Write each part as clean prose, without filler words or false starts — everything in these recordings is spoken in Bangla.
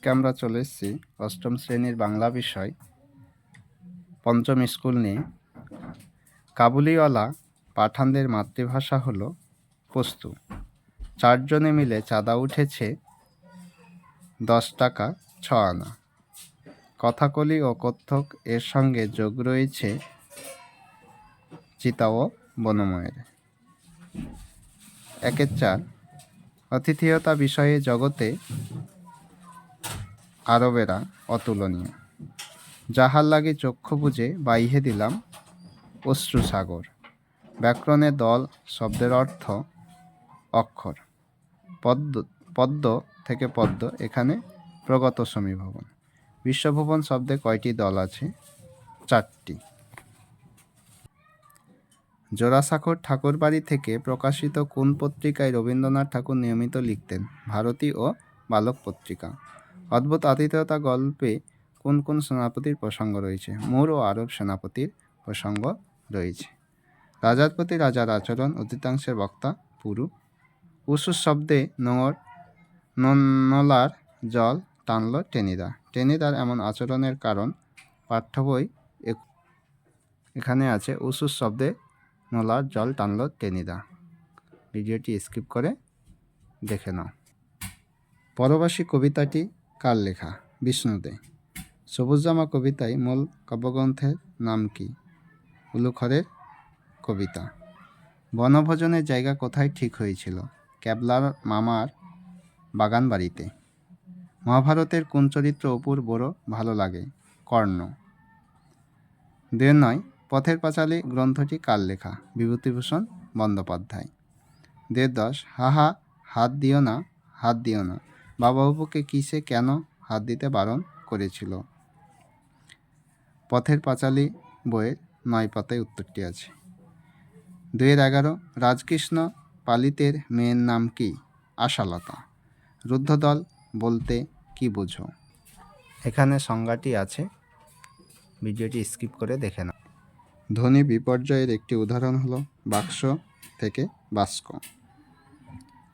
আজকে আমরা চলে এসেছি অষ্টম শ্রেণীর বাংলা বিষয় পঞ্চম স্কুল নিয়ে। কাবুলিওয়ালা পাঠানদের মাতৃভাষা হলো পশতু। 4 জনে মিলে চাঁদা উঠেছে 10 টাকা 6 আনা। কথাকলি ও কত্থক এর সঙ্গে যোগ রয়েছে চিতা ও বনময়ের। 1-4 অতিথিয়তা বিষয়ে জগতে আরবেরা অতুলনীয়। যাহার লাগি চক্ষু বুঝে বাইহে দিলাম অশ্রুসাগর। ব্যাকরণে দল শব্দের অর্থ অক্ষর। পদ্ম থেকে পদ্ম, এখানে প্রগত সমীভবন। বিশ্বভুবন শব্দে কয়টি দল আছে? 4টি। জোড়াসাঁকোর ঠাকুরবাড়ি থেকে প্রকাশিত কোন পত্রিকায় রবীন্দ্রনাথ ঠাকুর নিয়মিত লিখতেন? ভারতী ও বালক পত্রিকা। অদ্ভুত আতিথেয়তা গল্পে কোন কোন সেনাপতির প্রসঙ্গ রয়েছে? মুর ও আরব সেনাপতির প্রসঙ্গ রয়েছে। রাজার প্রতি রাজার আচরণ, অধিকাংশের বক্তা পুরু। উসুস শব্দে নলার জল টানল টেনিদা। টেনিদার এমন আচরণের কারণ পাঠ্য বই এখানে আছে উসুস শব্দে নলার জল টানল টেনিদা। ভিডিওটি স্কিপ করে দেখে নাও। পরবাসী কবিতাটি কার লেখা? বিষ্ণুদে। সবুজজামা কবিতায় মূল কাব্যগ্রন্থের নাম কি? উলুখড়ের কবিতা। বনভোজনের জায়গা কোথায় ঠিক হয়েছিল? ক্যাবলার মামার বাগান বাড়িতে। মহাভারতের কোন চরিত্র অপুর বড় ভালো লাগে? কর্ণ। 2-9 পথের পাঁচালী গ্রন্থটি কার লেখা? বিভূতিভূষণ বন্দ্যোপাধ্যায়। 10 হাহা হাত দিও না, হাত দিও না, বাবা অপুকে কিসে কেন হাত দিতে বারণ করেছিল? পথের পাঁচালী বইয়ের 9 পাতায় উত্তরটি আছে। 2-11 রাজকৃষ্ণ পালিতের মেয়ের নাম কি? আশালতা। রুদ্ধদল বলতে কি বুঝো? এখানে সংজ্ঞাটি আছে, ভিডিওটি স্কিপ করে দেখে নাও। ধ্বনি বিপর্যয়ের একটি উদাহরণ হলো বাক্স থেকে বাস্ক।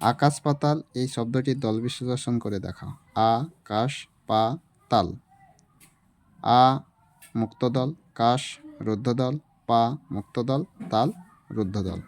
আকাশ পাতাল এই শব্দটির দল বিশ্লেষণ করে দেখাও। আকাশ পা তাল। আ মুক্তদল, কাশ রুদ্ধদল, পা মুক্তদল, তাল রুদ্ধদল।